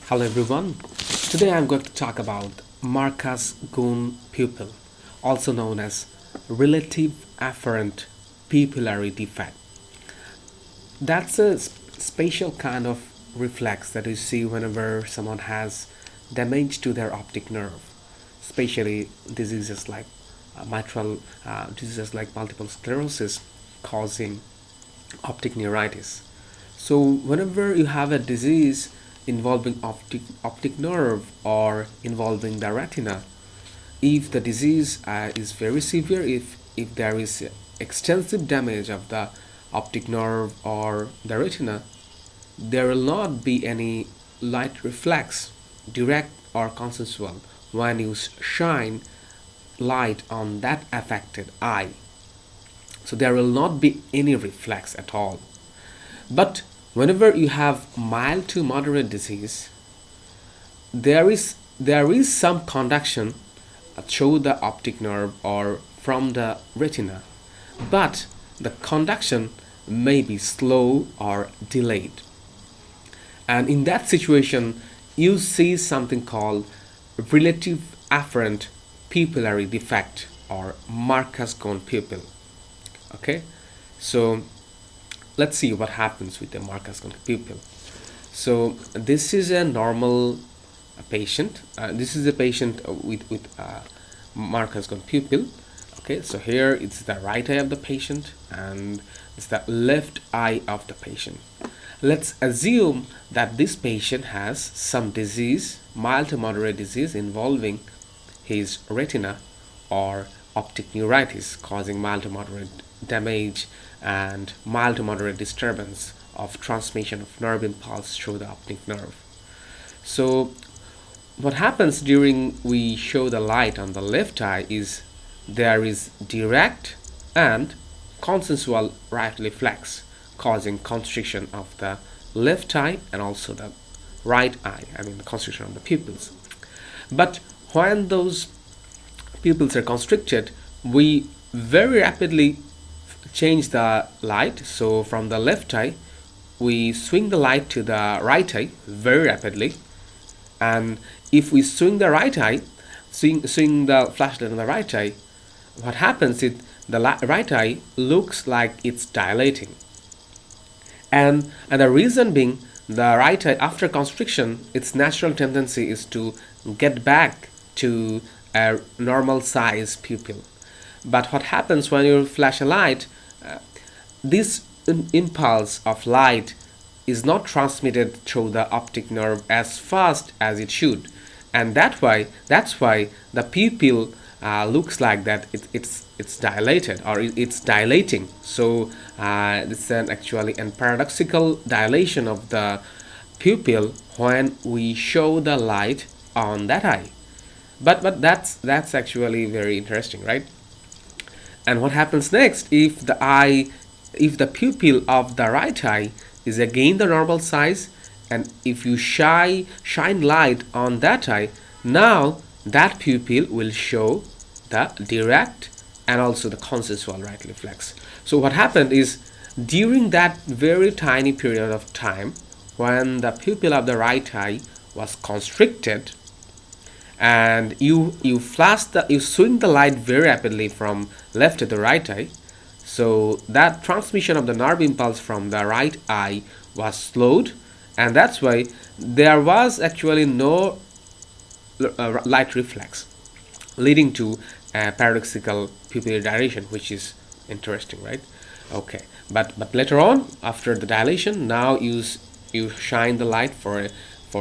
Hello everyone. Today I'm going to talk about Marcus Gunn pupil, also known as relative afferent pupillary defect. That's a spatial kind of reflex that you see whenever someone has damage to their optic nerve, especially diseases like mitral diseases like multiple sclerosis causing optic neuritis. So whenever you have a disease involving optic nerve or involving the retina, if the disease is very severe, if there is extensive damage of the optic nerve or the retina, there will not be any light reflex, direct or consensual, when you shine light on that affected eye. So there will not be any reflex at all. But whenever you have mild to moderate disease, there is some conduction through the optic nerve or from the retina, but the conduction may be slow or delayed. And in that situation, you see something called relative afferent pupillary defect or Marcus Gunn pupil. Okay, so let's see what happens with the Marcus Gunn pupil. So this is a normal patient. This is a patient with Marcus Gunn pupil. Okay, so here it's the right eye of the patient and it's the left eye of the patient. Let's assume that this patient has some disease, mild to moderate disease involving his retina or optic neuritis, causing mild to moderate damage and mild to moderate disturbance of transmission of nerve impulse through the optic nerve. So what happens during we show the light on the left eye is there is direct and consensual right reflex causing constriction of the left eye and also the right eye, the constriction of the pupils. But when those pupils are constricted, we very rapidly change the light. So from the left eye, we swing the light to the right eye very rapidly. And if we swing the right eye, swing the flashlight on the right eye, what happens is the right eye looks like it's dilating. And the reason being, the right eye after constriction, its natural tendency is to get back to a normal size pupil. But what happens when you flash a light, this impulse of light is not transmitted through the optic nerve as fast as it should, and that's why the pupil looks like that. It's dilated or it's dilating. So it's an actually a paradoxical dilation of the pupil when we show the light on that eye. But that's actually very interesting, right? And what happens next if the pupil of the right eye is again the normal size, and if you shine light on that eye, now that pupil will show the direct and also the consensual right reflex. So what happened is during that very tiny period of time when the pupil of the right eye was constricted, and you swing the light very rapidly from left to the right eye, so that transmission of the nerve impulse from the right eye was slowed, and that's why there was actually no light reflex, leading to a paradoxical pupillary dilation, which is interesting, right? Okay, but later on, after the dilation, now you shine the light for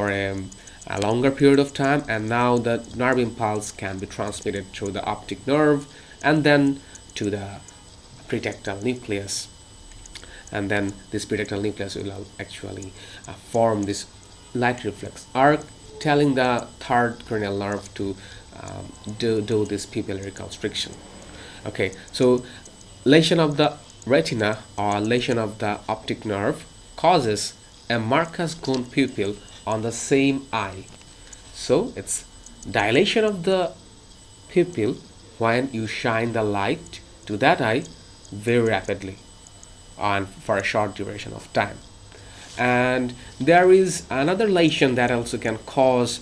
a longer period of time, and now the nerve impulse can be transmitted through the optic nerve and then to the pretectal nucleus, and then this pretectal nucleus will actually form this light reflex arc, telling the third cranial nerve to do this pupillary constriction. Okay, so lesion of the retina or lesion of the optic nerve causes a Marcus Gunn pupil on the same eye. So it's dilation of the pupil when you shine the light to that eye very rapidly and for a short duration of time. And there is another lesion that also can cause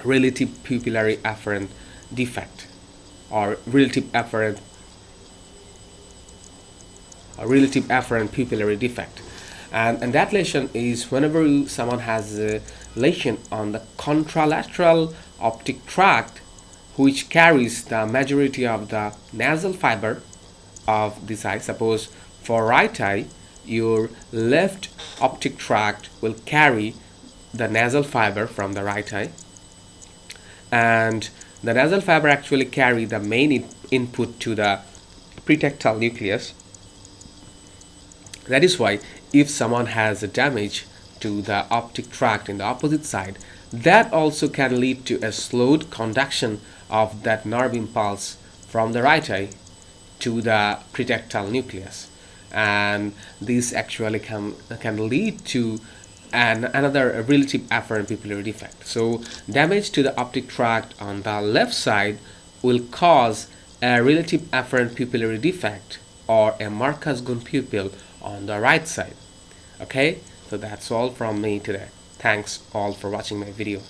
relative pupillary afferent defect or relative afferent pupillary defect. And that lesion is whenever someone has a lesion on the contralateral optic tract, which carries the majority of the nasal fiber of this eye. Suppose for right eye, your left optic tract will carry the nasal fiber from the right eye, and the nasal fiber actually carry the main input to the pretectal nucleus. That is why if someone has a damage to the optic tract in the opposite side, that also can lead to a slowed conduction of that nerve impulse from the right eye to the pretectal nucleus, and this actually can lead to another relative afferent pupillary defect. So damage to the optic tract on the left side will cause a relative afferent pupillary defect or a Marcus Gunn pupil on the right side. Okay, so that's all from me today. Thanks all for watching my video.